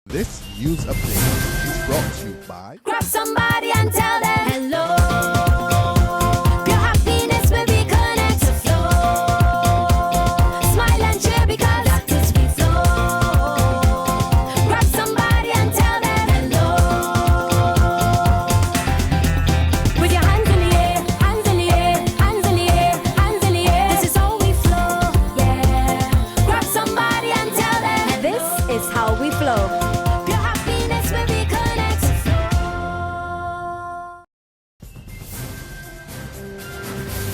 This news update is brought to you by Grab somebody and tell them hello. Your happiness will be connect to flow. Smile and cheer because that is we flow. Grab somebody and tell them hello. With your hands in the air, hands in the air, hands in the air, hands in the air. This is how we flow, yeah. Grab somebody and tell them this is how we flow.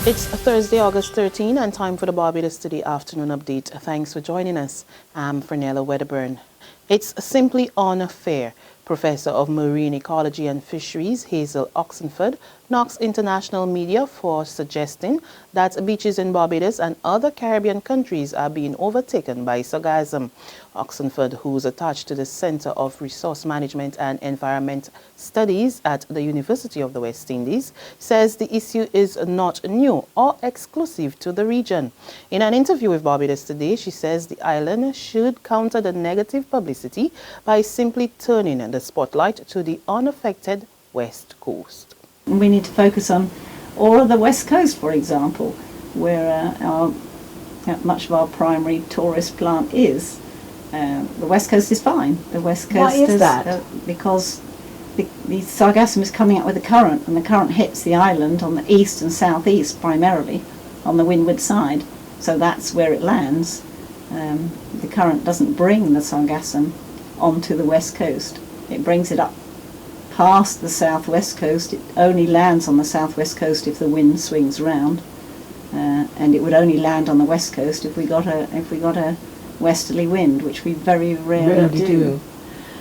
It's Thursday, August 13, and time for the Barbados Today afternoon update. Thanks for joining us. I'm Fernella Wedderburn. It's simply unfair. Professor of Marine Ecology and Fisheries Hazel Oxenford knocks international media for suggesting that beaches in Barbados and other Caribbean countries are being overtaken by sargassum. Oxenford, who's attached to the Center of Resource Management and Environment Studies at the University of the West Indies, says the issue is not new or exclusive to the region. In an interview with Barbados Today, she says the island should counter the negative publicity by simply turning the spotlight to the unaffected West Coast. We need to focus on all of the West Coast, for example, where much of our primary tourist plant is. The West Coast is fine. The West Coast Why is that? Because the sargassum is coming up with the current, and the current hits the island on the east and southeast primarily, on the windward side. So that's where it lands. The current doesn't bring the sargassum onto the West Coast. It brings it up past the southwest coast. It only lands on the southwest coast if the wind swings round, and it would only land on the west coast if we got a westerly wind, which we very rarely do.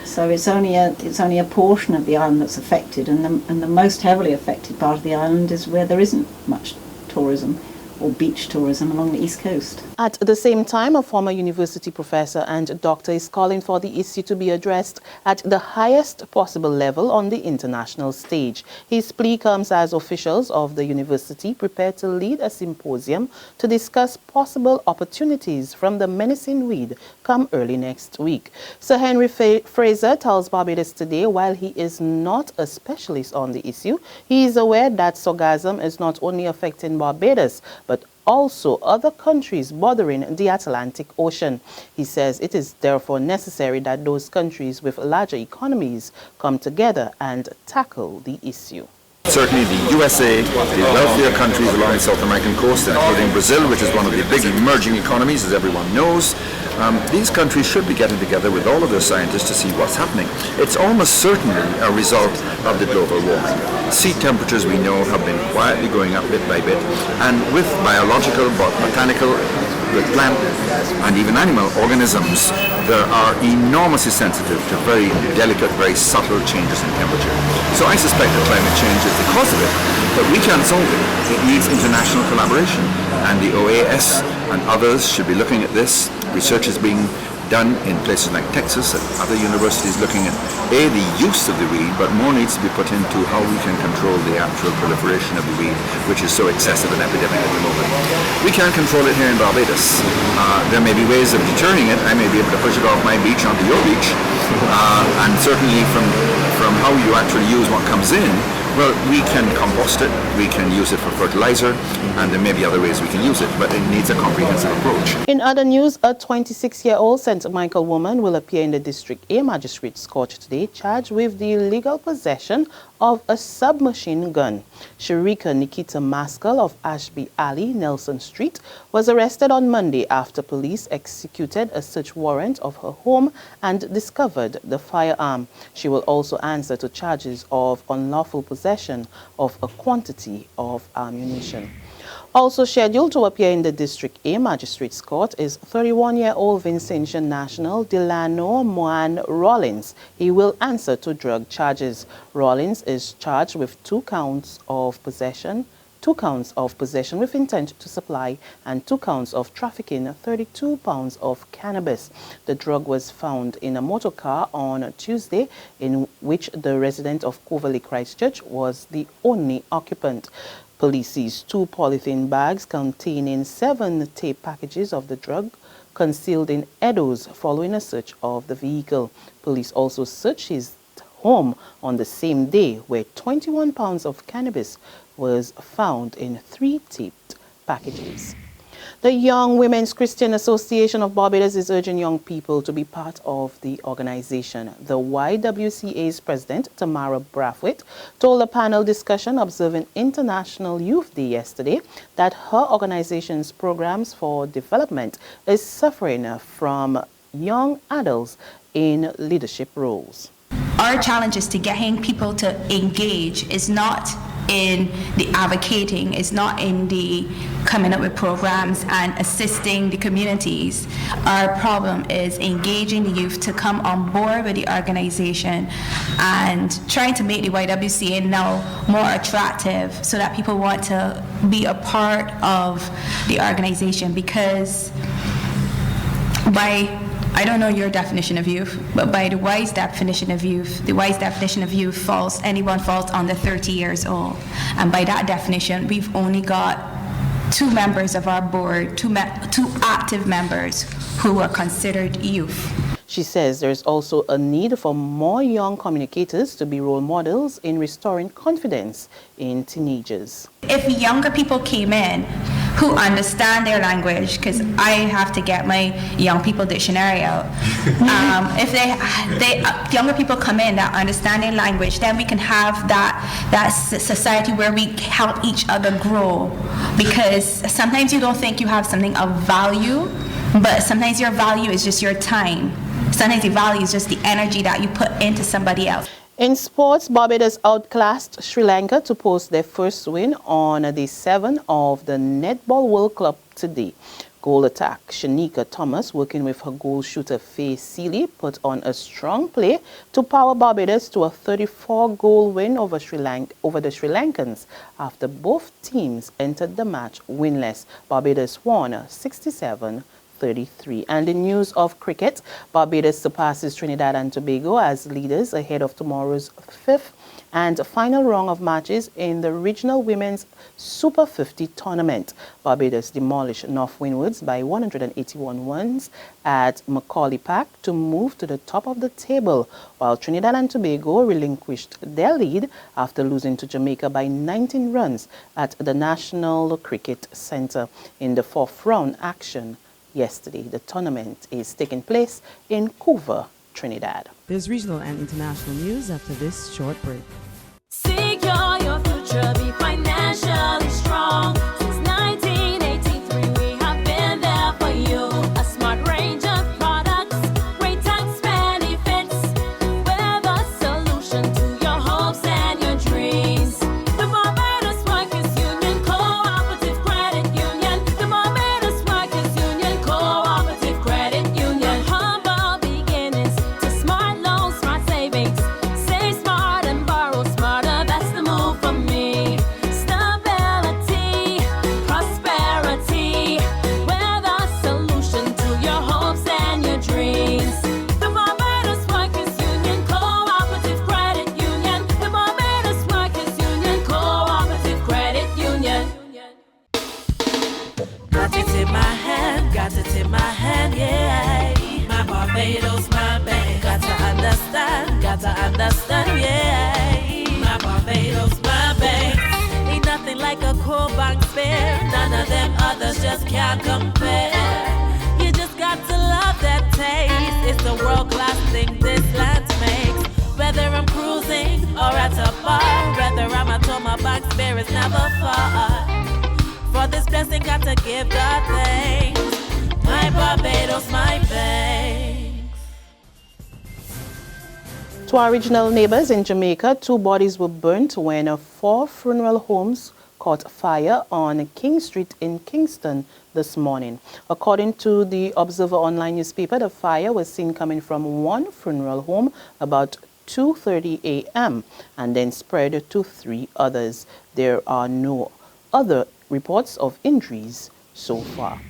So it's only a portion of the island that's affected, and the most heavily affected part of the island is where there isn't much tourism or beach tourism along the east coast. At the same time, a former university professor and doctor is calling for the issue to be addressed at the highest possible level on the international stage. His plea comes as officials of the university prepare to lead a symposium to discuss possible opportunities from the menacing weed come early next week. Sir Henry Fraser tells Barbados Today while he is not a specialist on the issue, he is aware that sargassum is not only affecting Barbados, but also other countries bordering the Atlantic Ocean. He says it is therefore necessary that those countries with larger economies come together and tackle the issue. Certainly the USA, the wealthier countries along the South American coast, including Brazil, which is one of the big emerging economies, as everyone knows, these countries should be getting together with all of their scientists to see what's happening. It's almost certainly a result of the global warming. Sea temperatures, we know, have been quietly going up bit by bit, and with biological, botanical, with plant and even animal organisms, they are enormously sensitive to very delicate, very subtle changes in temperature. So I suspect that climate change is the cause of it, but we can't solve it. It needs international collaboration, and the OAS and others should be looking at this. Research is being done in places like Texas and other universities looking at the use of the weed, but more needs to be put into how we can control the actual proliferation of the weed, which is so excessive an epidemic at the moment. We can't control it here in Barbados. There may be ways of deterring it. I may be able to push it off my beach onto your beach, and certainly from how you actually use what comes in, well, we can compost it, we can use it for fertilizer, and there may be other ways we can use it, but it needs a comprehensive approach. In other news, a 26-year-old St. Michael woman will appear in the District A Magistrate's Court today, charged with the illegal possession of a submachine gun. Sharika Nikita Maskell of Ashby Alley, Nelson Street, was arrested on Monday after police executed a search warrant of her home and discovered the firearm. She will also answer to charges of unlawful possession of a quantity of ammunition. Also scheduled to appear in the District A Magistrate's Court is 31-year-old Vincentian national Delano Moan Rollins. He will answer to drug charges. Rollins is charged with 2 counts of possession with intent to supply, and 2 counts of trafficking 32 pounds of cannabis. The drug was found in a motor car on Tuesday, in which the resident of Coverley, Christchurch, was the only occupant. Police seized 2 polythene bags containing 7 tape packages of the drug concealed in Edos following a search of the vehicle. Police also searched his home on the same day, where 21 pounds of cannabis was found in 3 taped packages. The Young Women's Christian Association of Barbados is urging young people to be part of the organization. The YWCA's president, Tamara Brathwaite, told a panel discussion observing International Youth Day yesterday that her organization's programs for development is suffering from young adults in leadership roles. Our challenge is to getting people to engage. It's not in the advocating, it's not in the coming up with programs and assisting the communities. Our problem is engaging the youth to come on board with the organization and trying to make the YWCA now more attractive so that people want to be a part of the organization, because I don't know your definition of youth, but by the WISE definition of youth, anyone falls under 30 years old. And by that definition, we've only got 2 members of our board, two active members who are considered youth. She says there is also a need for more young communicators to be role models in restoring confidence in teenagers. If younger people came in who understand their language, because I have to get my young people dictionary out. If younger people come in that understand their language, then we can have that society where we help each other grow. Because sometimes you don't think you have something of value, but sometimes your value is just your time. Sometimes the value is just the energy that you put into somebody else. In sports, Barbados outclassed Sri Lanka to post their first win on day 7 of the Netball World Cup today. Goal attack Shanika Thomas, working with her goal shooter Faye Seeley, put on a strong play to power Barbados to a 34-goal win over the Sri Lankans after both teams entered the match winless. Barbados won 67-33. And in news of cricket, Barbados surpasses Trinidad and Tobago as leaders ahead of tomorrow's 5th and final round of matches in the Regional Women's Super 50 tournament. Barbados demolished North Windwards by 181 runs at Macaulay Park to move to the top of the table, while Trinidad and Tobago relinquished their lead after losing to Jamaica by 19 runs at the National Cricket Centre in the 4th round action yesterday. The tournament is taking place in Couva, Trinidad. There's regional and international news after this short break. Secure your future, be financially strong. Since 1983, we have been there for you. A smart range of products, great tax benefits. We're the solution to your hopes and your dreams. The Barbados Workers Union Cooperative Credit Union. The Barbados Workers Union Cooperative Credit Union. Humble beginnings to smart loans, smart savings. Save smart and borrow smarter. That's the move for me. Stability, prosperity. We're the solution to your hopes and your dreams. The Barbados Workers Union Cooperative Credit Union. The Barbados Workers Union Cooperative Credit Union. Got it in my hand, yeah. My Barbados, my bank. Got to understand, yeah. My Barbados, my bank. Ain't nothing like a core bank spare. None of them others just can't compare. You just got to love that taste. It's the world-class thing this land makes. Whether I'm cruising or at a bar, whether I'm at home, my bank spare is never far. For this blessing, got to give God thanks. My Barbados, my bank. To our regional neighbors in Jamaica, 2 bodies were burnt when 4 funeral homes caught fire on King Street in Kingston this morning. According to the Observer online newspaper, the fire was seen coming from one funeral home about 2:30 a.m. and then spread to 3 others. There are no other reports of injuries so far.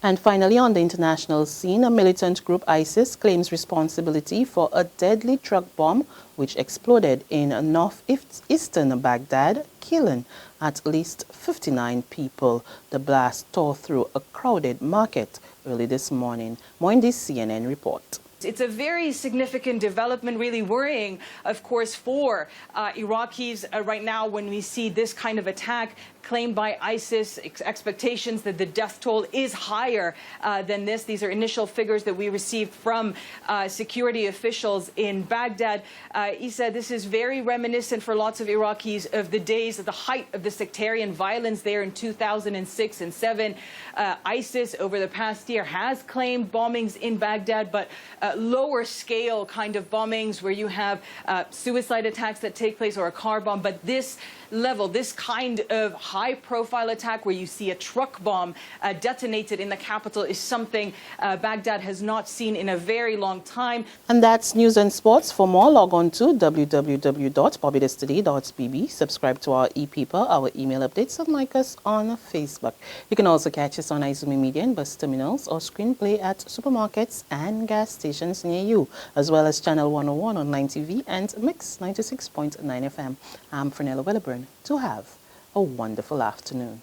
And finally, on the international scene, a militant group, ISIS, claims responsibility for a deadly truck bomb which exploded in northeastern Baghdad, killing at least 59 people. The blast tore through a crowded market early this morning. More in this CNN report. It's a very significant development, really worrying, of course, for Iraqis right now when we see this kind of attack claimed by ISIS, expectations that the death toll is higher than this. These are initial figures that we received from security officials in Baghdad. Issa, this is very reminiscent for lots of Iraqis of the days at the height of the sectarian violence there in 2006 and 7. ISIS over the past year has claimed bombings in Baghdad, but lower scale kind of bombings where you have suicide attacks that take place or a car bomb. But this level, this kind of high-profile attack where you see a truck bomb detonated in the capital is something Baghdad has not seen in a very long time. And that's news and sports. For more, log on to www.barbadostoday.bb. Subscribe to our e-paper, our email updates, and like us on Facebook. You can also catch us on Izumi Media and bus terminals or screenplay at supermarkets and gas stations near you, as well as Channel 101 on 9 TV and Mix 96.9 FM. I'm Fernella Welleburn. To have a wonderful afternoon.